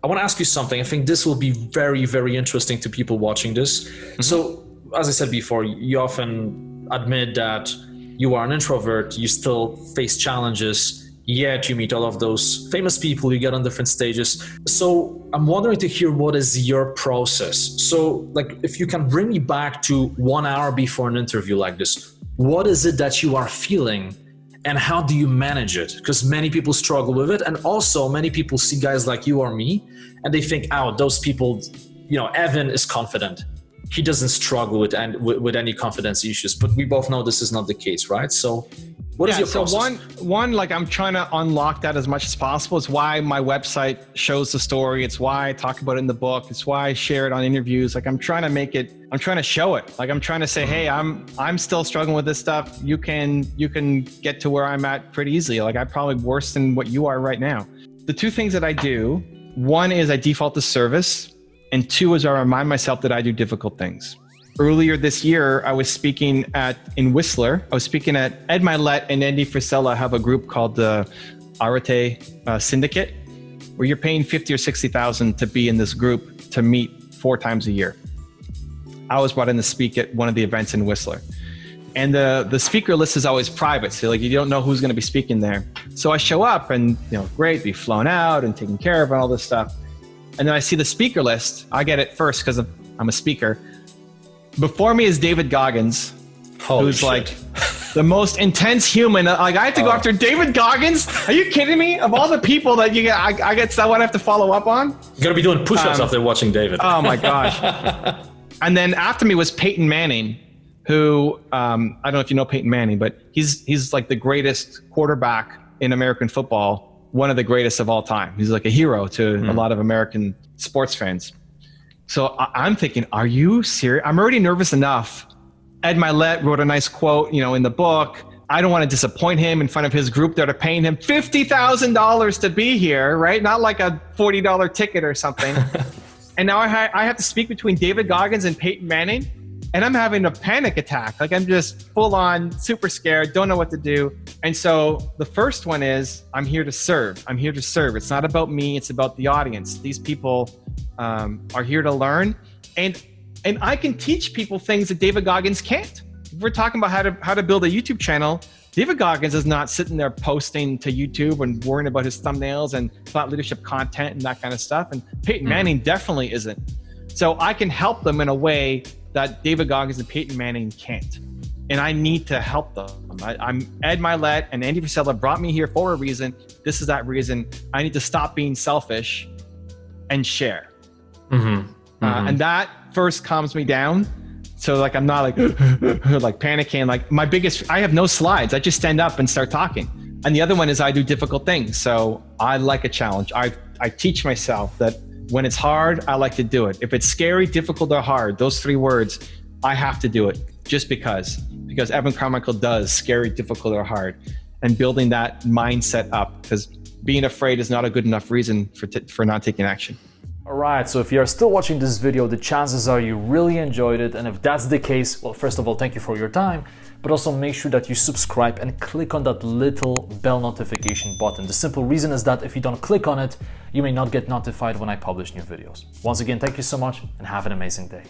I want to ask you something. I think this will be very, very interesting to people watching this. So, as I said before, you often admit that you are an introvert, you still face challenges, yet you meet all of those famous people, you get on different stages. So I'm wondering to hear, what is your process? So like, if you can bring me back to 1 hour before an interview like this, what is it that you are feeling and how do you manage it? Because many people struggle with it. And also many people see guys like you or me and they think, oh, those people, you know, Evan is confident. He doesn't struggle with any confidence issues, but we both know this is not the case, right? So what is your process? So one, like I'm trying to unlock that as much as possible. It's why my website shows the story. It's why I talk about it in the book. It's why I share it on interviews. Like I'm trying to make it, I'm trying to show it. Like I'm trying to say, hey, I'm still struggling with this stuff. You can get to where I'm at pretty easily. Like I'm probably worse than what you are right now. The two things that I do, one is I default to service. And two is I remind myself that I do difficult things. Earlier this year, I was speaking in Whistler. I was speaking at Ed Milet and Andy Frisella have a group called the Arete Syndicate, where you're paying 50 or 60,000 to be in this group to meet 4 times a year. I was brought in to speak at one of the events in Whistler. And the speaker list is always private. So like you don't know who's going to be speaking there. So I show up and, you know, great, be flown out and taken care of and all this stuff. And then I see the speaker list. I get it first because I'm a speaker. Before me is David Goggins, who's like the most intense human. Like I have to go after David Goggins. Are you kidding me? Of all the people that you get, I get someone I have to follow up on. You're gonna be doing push-ups after watching David. Oh my gosh. And then after me was Peyton Manning, who I don't know if you know Peyton Manning, but he's like the greatest quarterback in American football. One of the greatest of all time. He's like a hero to a lot of American sports fans. So I'm thinking, are you serious? I'm already nervous enough. Ed Milet wrote a nice quote, you know, in the book. I don't want to disappoint him in front of his group that are paying him $50,000 to be here, right? Not like a $40 ticket or something. And now I have to speak between David Goggins and Peyton Manning. And I'm having a panic attack. Like I'm just full on super scared, don't know what to do. And so the first one is, I'm here to serve. I'm here to serve. It's not about me, it's about the audience. These people are here to learn. And I can teach people things that David Goggins can't. If we're talking about how to build a YouTube channel, David Goggins is not sitting there posting to YouTube and worrying about his thumbnails and thought leadership content and that kind of stuff. And Peyton Manning definitely isn't. So I can help them in a way that David Goggins and Peyton Manning can't. And I need to help them. I'm Ed Milet and Andy Frisella brought me here for a reason. This is that reason. I need to stop being selfish and share. And that first calms me down. So like, I'm not like, like panicking. Like I have no slides. I just stand up and start talking. And the other one is I do difficult things. So I like a challenge. I teach myself that when it's hard, I like to do it. If it's scary, difficult, or hard, those 3 words, I have to do it just because Evan Carmichael does scary, difficult, or hard, and building that mindset up, because being afraid is not a good enough reason for not taking action. All right, so if you're still watching this video, the chances are you really enjoyed it. And if that's the case, well, first of all, thank you for your time, but also make sure that you subscribe and click on that little bell notification button. The simple reason is that if you don't click on it, you may not get notified when I publish new videos. Once again, thank you so much and have an amazing day.